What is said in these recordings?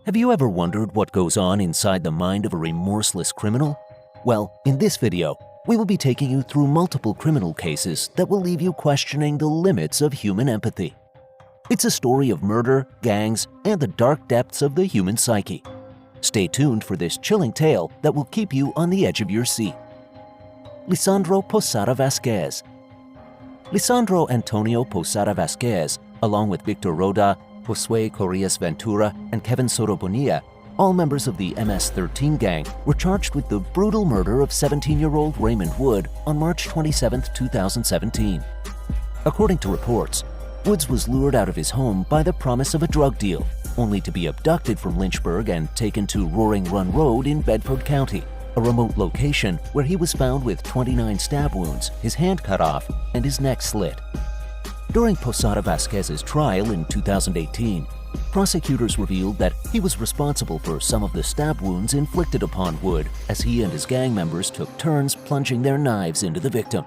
Have you ever wondered what goes on inside the mind of a remorseless criminal? Well, in this video, we will be taking you through multiple criminal cases that will leave you questioning the limits of human empathy. It's a story of murder, gangs, and the dark depths of the human psyche. Stay tuned for this chilling tale that will keep you on the edge of your seat. Lissandro Posada Vasquez. Lissandro Antonio Posada Vasquez, along with Victor Roda, Josue Correas Ventura, and Kevin Soto Bonilla, all members of the MS-13 gang, were charged with the brutal murder of 17-year-old Raymond Wood on March 27, 2017. According to reports, Woods was lured out of his home by the promise of a drug deal, only to be abducted from Lynchburg and taken to Roaring Run Road in Bedford County, a remote location where he was found with 29 stab wounds, his hand cut off, and his neck slit. During Posada Vasquez's trial in 2018, prosecutors revealed that he was responsible for some of the stab wounds inflicted upon Wood as he and his gang members took turns plunging their knives into the victim.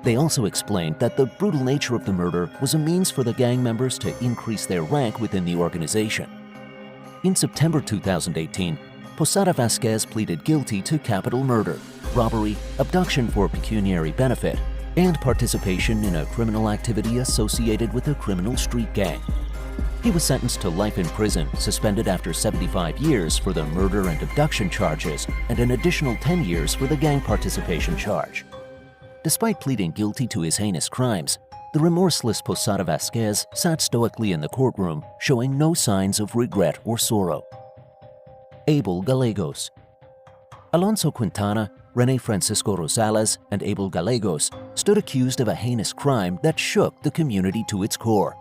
They also explained that the brutal nature of the murder was a means for the gang members to increase their rank within the organization. In September 2018, Posada Vasquez pleaded guilty to capital murder, robbery, abduction for pecuniary benefit, and participation in a criminal activity associated with a criminal street gang. He was sentenced to life in prison, suspended after 75 years for the murder and abduction charges, and an additional 10 years for the gang participation charge. Despite pleading guilty to his heinous crimes, the remorseless Posada Vasquez sat stoically in the courtroom, showing no signs of regret or sorrow. Abel Gallegos. Alonso Quintana, Rene Francisco Rosales, and Abel Gallegos stood accused of a heinous crime that shook the community to its core.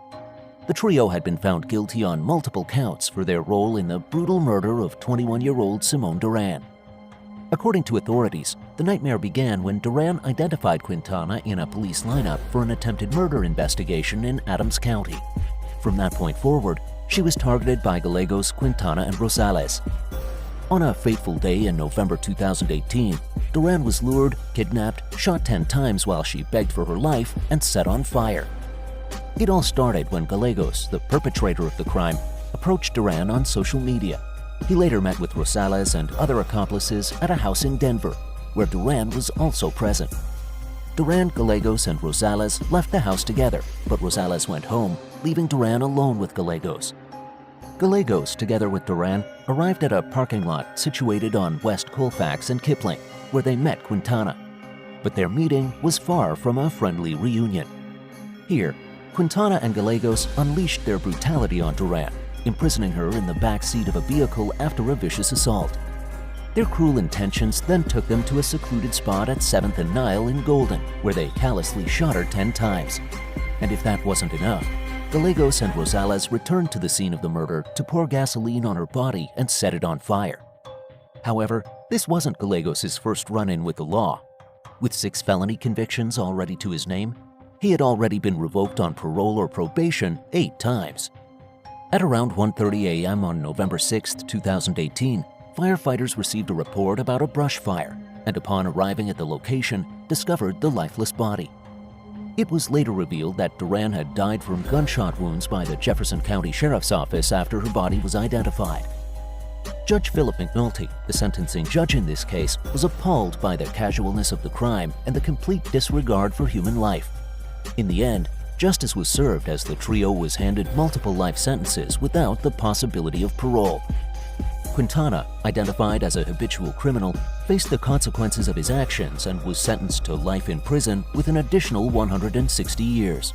The trio had been found guilty on multiple counts for their role in the brutal murder of 21-year-old Simone Duran. According to authorities, the nightmare began when Duran identified Quintana in a police lineup for an attempted murder investigation in Adams County. From that point forward, she was targeted by Gallegos, Quintana, and Rosales. On a fateful day in November 2018, Duran was lured, kidnapped, shot 10 times while she begged for her life, and set on fire. It all started when Gallegos, the perpetrator of the crime, approached Duran on social media. He later met with Rosales and other accomplices at a house in Denver, where Duran was also present. Duran, Gallegos, and Rosales left the house together, but Rosales went home, leaving Duran alone with Gallegos. Gallegos, together with Duran, arrived at a parking lot situated on West Colfax and Kipling, where they met Quintana. But their meeting was far from a friendly reunion. Here, Quintana and Gallegos unleashed their brutality on Duran, imprisoning her in the back seat of a vehicle after a vicious assault. Their cruel intentions then took them to a secluded spot at 7th and Nile in Golden, where they callously shot her 10 times. And if that wasn't enough, Gallegos and Rosales returned to the scene of the murder to pour gasoline on her body and set it on fire. However, this wasn't Gallegos' first run-in with the law. With 6 felony convictions already to his name, he had already been revoked on parole or probation 8 times. At around 1:30 a.m. on November 6, 2018, firefighters received a report about a brush fire and upon arriving at the location, discovered the lifeless body. It was later revealed that Duran had died from gunshot wounds by the Jefferson County Sheriff's Office after her body was identified. Judge Philip McNulty, the sentencing judge in this case, was appalled by the casualness of the crime and the complete disregard for human life. In the end, justice was served as the trio was handed multiple life sentences without the possibility of parole. Quintana, identified as a habitual criminal, faced the consequences of his actions and was sentenced to life in prison with an additional 160 years.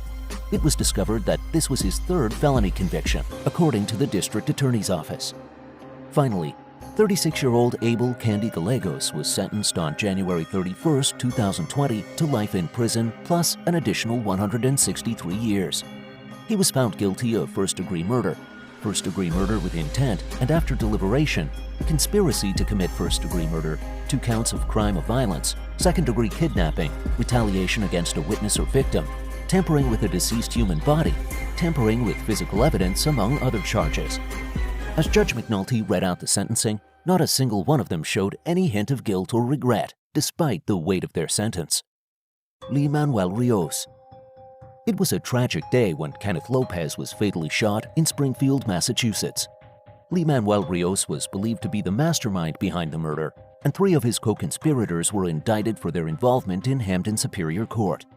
It was discovered that this was his 3rd felony conviction, according to the district attorney's office. Finally, 36-year-old Abel Candy Gallegos was sentenced on January 31, 2020 to life in prison plus an additional 163 years. He was found guilty of first-degree murder with intent, and after deliberation, conspiracy to commit first-degree murder, 2 counts of crime of violence, second-degree kidnapping, retaliation against a witness or victim, tampering with a deceased human body, tampering with physical evidence, among other charges. As Judge McNulty read out the sentencing, not a single one of them showed any hint of guilt or regret, despite the weight of their sentence. Manuel Rios. It was a tragic day when Kenneth Lopez was fatally shot in Springfield, Massachusetts. Manuel Rios was believed to be the mastermind behind the murder, and 3 of his co-conspirators were indicted for their involvement in Hampden Superior Court.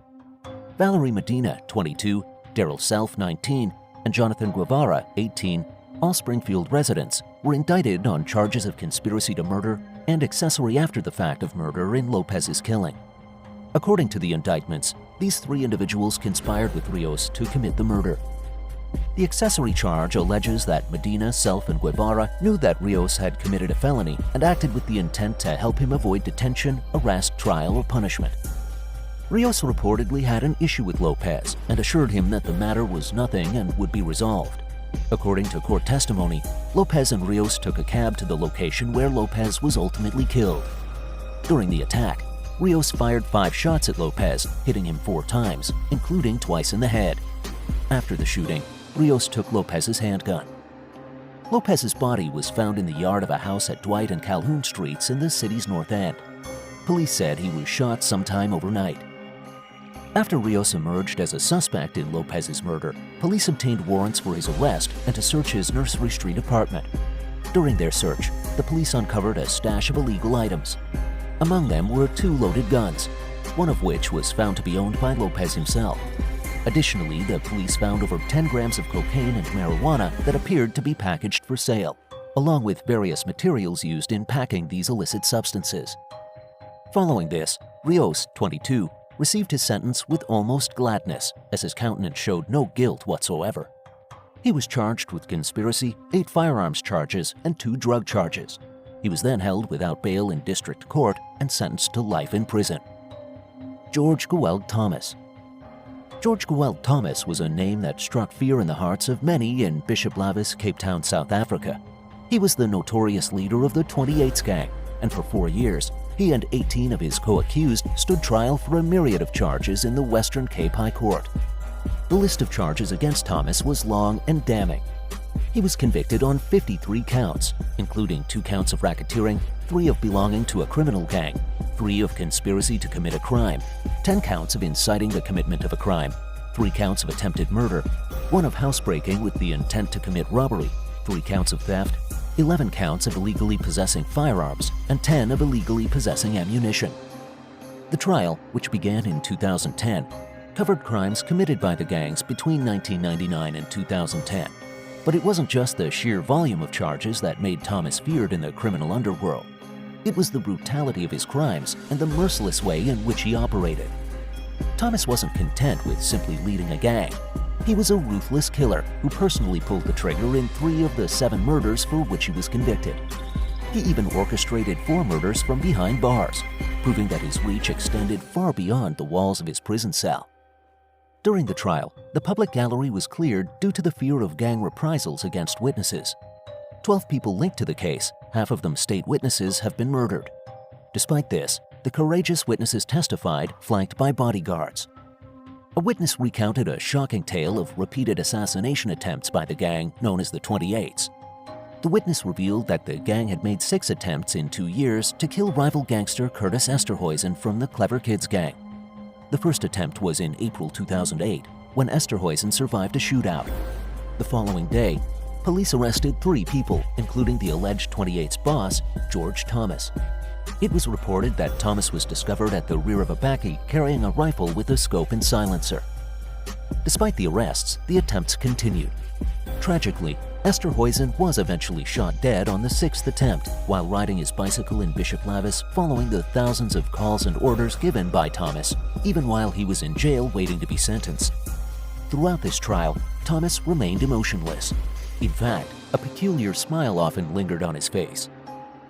Valerie Medina, 22, Daryl Self, 19, and Jonathan Guevara, 18, all Springfield residents, were indicted on charges of conspiracy to murder and accessory after the fact of murder in Lopez's killing. According to the indictments, these 3 individuals conspired with Rios to commit the murder. The accessory charge alleges that Medina, Self, and Guevara knew that Rios had committed a felony and acted with the intent to help him avoid detention, arrest, trial, or punishment. Rios reportedly had an issue with Lopez and assured him that the matter was nothing and would be resolved. According to court testimony, Lopez and Rios took a cab to the location where Lopez was ultimately killed. During the attack, Rios fired 5 shots at Lopez, hitting him 4 times, including twice in the head. After the shooting, Rios took Lopez's handgun. Lopez's body was found in the yard of a house at Dwight and Calhoun Streets in the city's North End. Police said he was shot sometime overnight. After Rios emerged as a suspect in Lopez's murder, police obtained warrants for his arrest and to search his Nursery Street apartment. During their search, the police uncovered a stash of illegal items. Among them were 2 loaded guns, one of which was found to be owned by Lopez himself. Additionally, the police found over 10 grams of cocaine and marijuana that appeared to be packaged for sale, along with various materials used in packing these illicit substances. Following this, Rios, 22, received his sentence with almost gladness, as his countenance showed no guilt whatsoever. He was charged with conspiracy, 8 firearms charges, and 2 drug charges. He was then held without bail in district court and sentenced to life in prison. George Gewel Thomas. George Gewel Thomas was a name that struck fear in the hearts of many in Bishop Lavis, Cape Town, South Africa. He was the notorious leader of the 28s gang, and for 4 years, he and 18 of his co-accused stood trial for a myriad of charges in the Western Cape High Court. The list of charges against Thomas was long and damning. He was convicted on 53 counts, including 2 counts of racketeering, 3 of belonging to a criminal gang, 3 of conspiracy to commit a crime, 10 counts of inciting the commitment of a crime, 3 counts of attempted murder, 1 of housebreaking with the intent to commit robbery, 3 counts of theft, 11 counts of illegally possessing firearms, and 10 of illegally possessing ammunition. The trial, which began in 2010, covered crimes committed by the gangs between 1999 and 2010. But it wasn't just the sheer volume of charges that made Thomas feared in the criminal underworld. It was the brutality of his crimes and the merciless way in which he operated. Thomas wasn't content with simply leading a gang. He was a ruthless killer who personally pulled the trigger in 3 of the 7 murders for which he was convicted. He even orchestrated 4 murders from behind bars, proving that his reach extended far beyond the walls of his prison cell. During the trial, the public gallery was cleared due to the fear of gang reprisals against witnesses. 12 people linked to the case, half of them state witnesses, have been murdered. Despite this, the courageous witnesses testified, flanked by bodyguards. A witness recounted a shocking tale of repeated assassination attempts by the gang known as the 28s. The witness revealed that the gang had made 6 attempts in 2 years to kill rival gangster Curtis Esterhuizen from the Clever Kids gang. The first attempt was in April 2008, when Esterhuizen survived a shootout. The following day, police arrested 3 people, including the alleged 28's boss, George Thomas. It was reported that Thomas was discovered at the rear of a bakkie carrying a rifle with a scope and silencer. Despite the arrests, the attempts continued. Tragically, Esterhuizen was eventually shot dead on the 6th attempt while riding his bicycle in Bishop Lavis following the thousands of calls and orders given by Thomas, even while he was in jail waiting to be sentenced. Throughout this trial, Thomas remained emotionless. In fact, a peculiar smile often lingered on his face.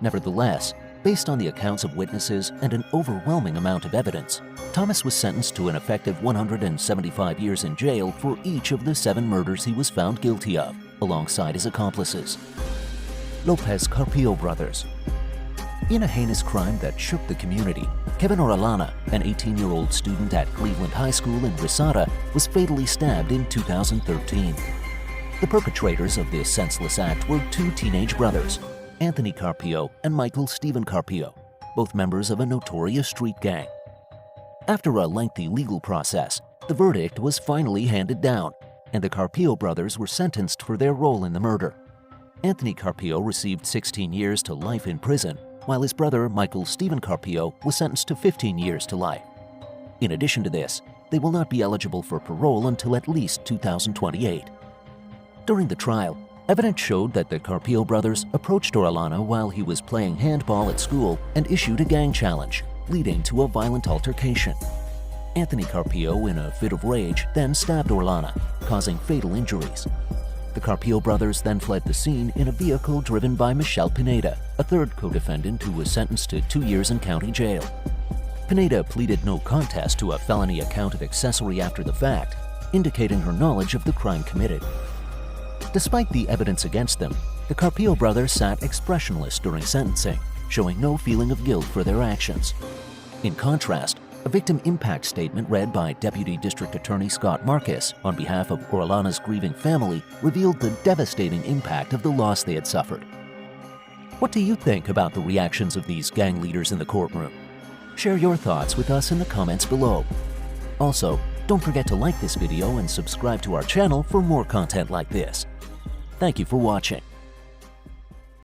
Nevertheless, based on the accounts of witnesses and an overwhelming amount of evidence, Thomas was sentenced to an effective 175 years in jail for each of the 7 murders he was found guilty of, alongside his accomplices. Lopez Carpio brothers. In a heinous crime that shook the community, Kevin Orellana, an 18-year-old student at Cleveland High School in Risada, was fatally stabbed in 2013. The perpetrators of this senseless act were 2 teenage brothers, Anthony Carpio and Michael Stephen Carpio, both members of a notorious street gang. After a lengthy legal process, the verdict was finally handed down, and the Carpio brothers were sentenced for their role in the murder. Anthony Carpio received 16 years to life in prison, while his brother Michael Stephen Carpio was sentenced to 15 years to life. In addition to this, they will not be eligible for parole until at least 2028. During the trial, evidence showed that the Carpio brothers approached Orellana while he was playing handball at school and issued a gang challenge, leading to a violent altercation. Anthony Carpio, in a fit of rage, then stabbed Orellana, causing fatal injuries. The Carpio brothers then fled the scene in a vehicle driven by Michelle Pineda, a third co-defendant who was sentenced to 2 years in county jail. Pineda pleaded no contest to a felony account of accessory after the fact, indicating her knowledge of the crime committed. Despite the evidence against them, the Carpio brothers sat expressionless during sentencing, showing no feeling of guilt for their actions. In contrast, a victim impact statement read by Deputy District Attorney Scott Marcus on behalf of Orellana's grieving family revealed the devastating impact of the loss they had suffered. What do you think about the reactions of these gang leaders in the courtroom? Share your thoughts with us in the comments below. Also, don't forget to like this video and subscribe to our channel for more content like this. Thank you for watching.